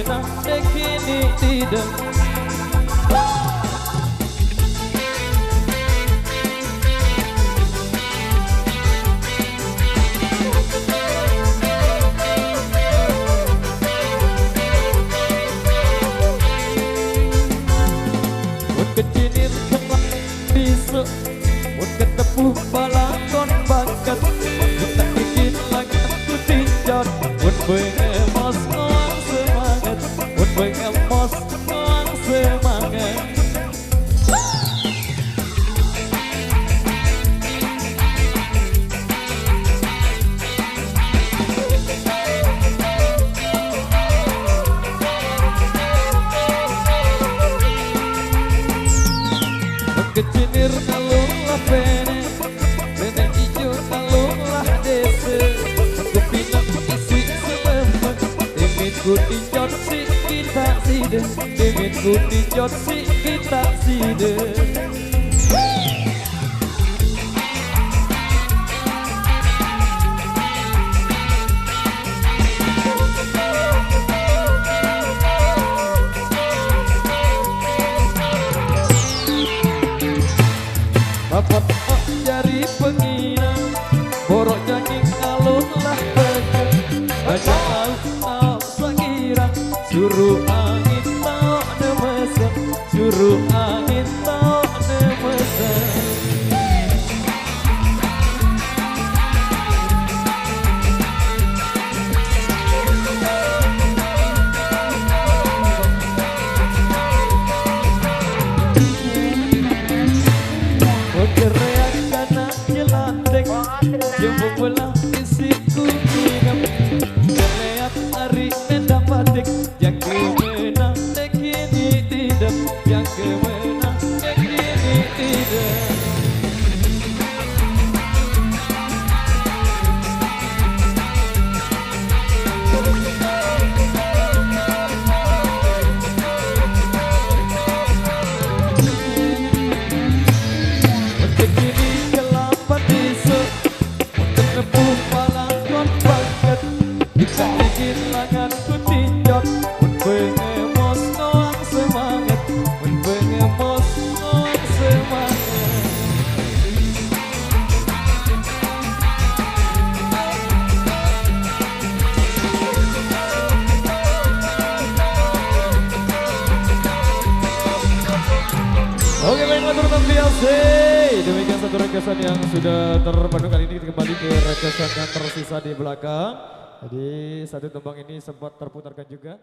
menang kini tidak. Kecinir kembang besok mun ketemu balakon bakat kita bikin lagi aku tinjot mun bengemos ngoang semangat mun bengemos ngoang semangat. Kecinir kalunglah pene hijau kalunglah desa kepinang isi selemeng timin ku tinjot si kita side timin ku tinjot si kita side. Bapak jari penginang borok janji kalunglah pegang baca tahu sekirang suruh angin tau nemesan suruh angin tau nemesan. Kereak kanak jelandek jembung belah isi kuninam kereak hari nendang batik yang kemenang kini tidak yang kemenang kini tidak. Oke, baiklah teman-teman biasa. Demikian satu rekesan yang sudah terpadu kali ini. Kita kembali ke rekesan yang tersisa di belakang. Jadi satu tembang ini sempat terputarkan juga.